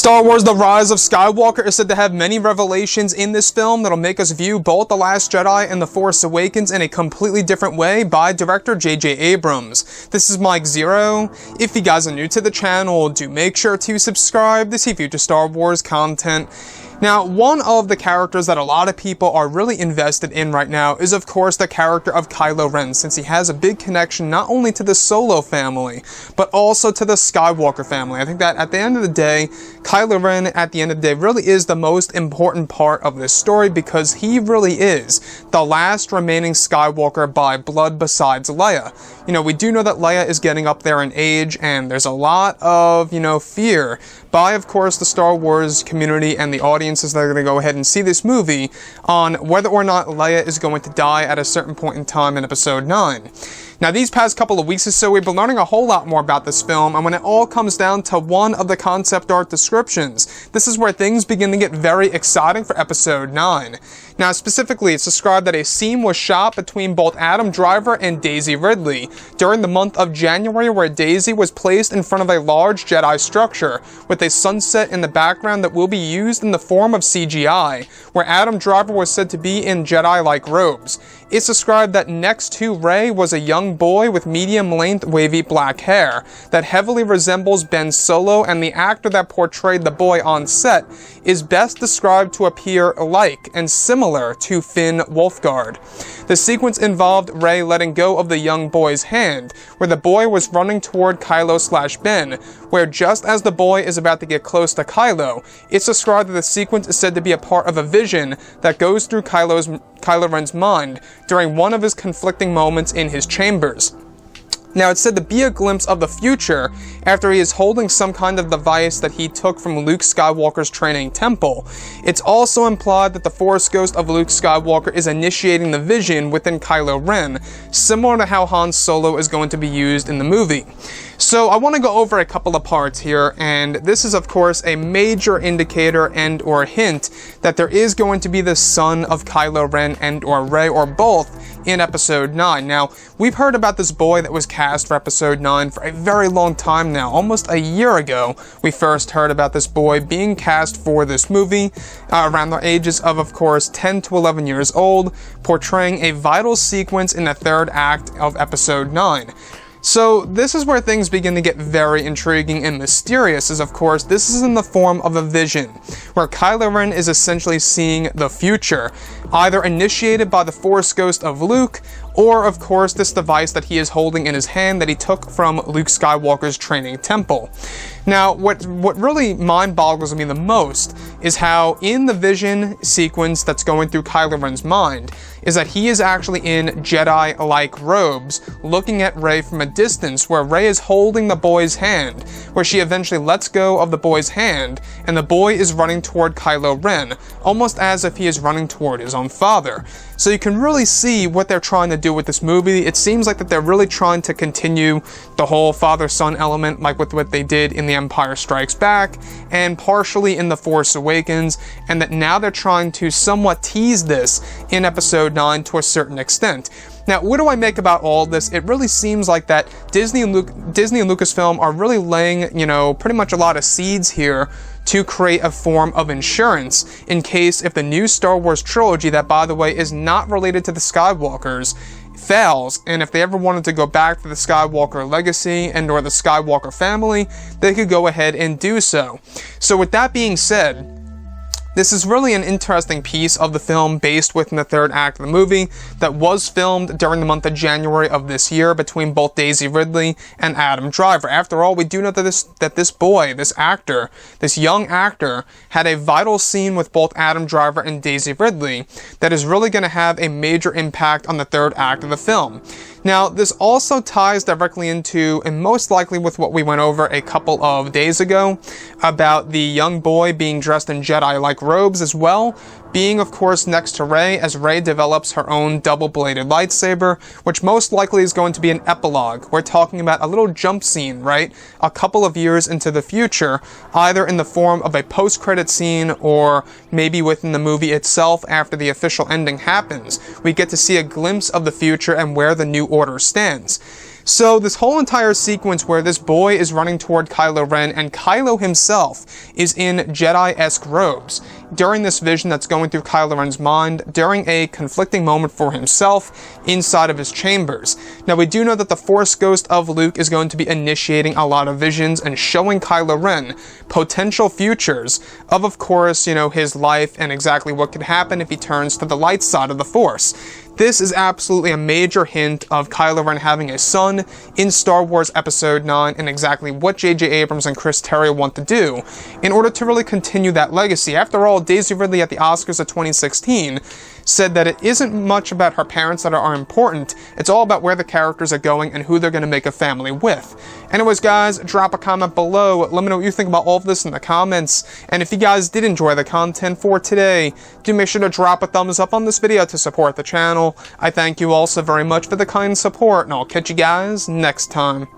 Star Wars The Rise of Skywalker is said to have many revelations in this film that'll make us view both The Last Jedi and The Force Awakens in a completely different way by director J.J. Abrams. This is Mike Zero. If you guys are new to the channel, do make sure to subscribe to see future Star Wars content. Now, one of the characters that a lot of people are really invested in right now is, of course, the character of Kylo Ren, since he has a big connection not only to the Solo family, but also to the Skywalker family. I think that at the end of the day, Kylo Ren, at the end of the day, really is the most important part of this story because he really is the last remaining Skywalker by blood besides Leia. You know, we do know that Leia is getting up there in age, and there's a lot of, fear by, of course, the Star Wars community and the audiences that are going to go ahead and see this movie on whether or not Leia is going to die at a certain point in time in Episode 9. Now, these past couple of weeks or so, we've been learning a whole lot more about this film, and when it all comes down to one of the concept art descriptions, this is where things begin to get very exciting for Episode 9. Now, specifically, it's described that a scene was shot between both Adam Driver and Daisy Ridley during the month of January, where Daisy was placed in front of a large Jedi structure with a sunset in the background that will be used in the form of CGI, where Adam Driver was said to be in Jedi-like robes. It's described that next to Rey was a young boy with medium-length wavy black hair that heavily resembles Ben Solo, and the actor that portrayed the boy on set is best described to appear like and similar to Finn Wolfguard. The sequence involved Rey letting go of the young boy's hand, where the boy was running toward Kylo/Ben, where just as the boy is about to get close to Kylo, it's described that the sequence is said to be a part of a vision that goes through Kylo Ren's mind during one of his conflicting moments in his chambers. Now, it's said to be a glimpse of the future after he is holding some kind of device that he took from Luke Skywalker's training temple. It's also implied that the Force ghost of Luke Skywalker is initiating the vision within Kylo Ren, similar to how Han Solo is going to be used in the movie. So I want to go over a couple of parts here, and this is of course a major indicator and or hint that there is going to be the son of Kylo Ren and or Rey, or both, in Episode 9. Now, we've heard about this boy that was cast for Episode 9 for a very long time now. Almost a year ago, we first heard about this boy being cast for this movie, around the ages of course, 10 to 11 years old, portraying a vital sequence in the third act of Episode 9. So this is where things begin to get very intriguing and mysterious, as of course this is in the form of a vision, where Kylo Ren is essentially seeing the future, either initiated by the Force ghost of Luke, or of course this device that he is holding in his hand that he took from Luke Skywalker's training temple. Now, what really mind boggles me the most is how in the vision sequence that's going through Kylo Ren's mind is that he is actually in Jedi-like robes, looking at Rey from a distance, where Rey is holding the boy's hand, where she eventually lets go of the boy's hand, and the boy is running toward Kylo Ren, almost as if he is running toward his own father. So you can really see what they're trying to do with this movie. It seems like that they're really trying to continue the whole father-son element, like with what they did in The Empire Strikes Back, and partially in The Force Awakens, and that now they're trying to somewhat tease this in Episode 9 to a certain extent. Now, what do I make about all this? It really seems like that Disney and Lucasfilm are really laying, pretty much a lot of seeds here to create a form of insurance in case if the new Star Wars trilogy, that by the way is not related to the Skywalkers, fails, and if they ever wanted to go back to the Skywalker legacy and or the Skywalker family, they could go ahead and do so. So with that being said, this is really an interesting piece of the film based within the third act of the movie that was filmed during the month of January of this year between both Daisy Ridley and Adam Driver. After all, we do know that this boy, this actor, this young actor, had a vital scene with both Adam Driver and Daisy Ridley that is really going to have a major impact on the third act of the film. Now, this also ties directly into, and most likely with what we went over a couple of days ago, about the young boy being dressed in Jedi-like robes as well, being of course next to Rey as Rey develops her own double-bladed lightsaber, which most likely is going to be an epilogue. We're talking about a little jump scene, right? A couple of years into the future, either in the form of a post-credit scene or maybe within the movie itself after the official ending happens. We get to see a glimpse of the future and where the New Order stands. So this whole entire sequence where this boy is running toward Kylo Ren and Kylo himself is in Jedi-esque robes. During this vision that's going through Kylo Ren's mind, during a conflicting moment for himself inside of his chambers. Now we do know that the Force Ghost of Luke is going to be initiating a lot of visions and showing Kylo Ren potential futures of course, his life and exactly what could happen if he turns to the light side of the Force. This is absolutely a major hint of Kylo Ren having a son in Star Wars Episode 9 and exactly what J.J. Abrams and Chris Terrio want to do in order to really continue that legacy. After all, Daisy Ridley at the Oscars of 2016 said that it isn't much about her parents that are important, it's all about where the characters are going and who they're going to make a family with. Anyways guys, drop a comment below, let me know what you think about all of this in the comments, and if you guys did enjoy the content for today, do make sure to drop a thumbs up on this video to support the channel. I thank you all so very much for the kind support, and I'll catch you guys next time.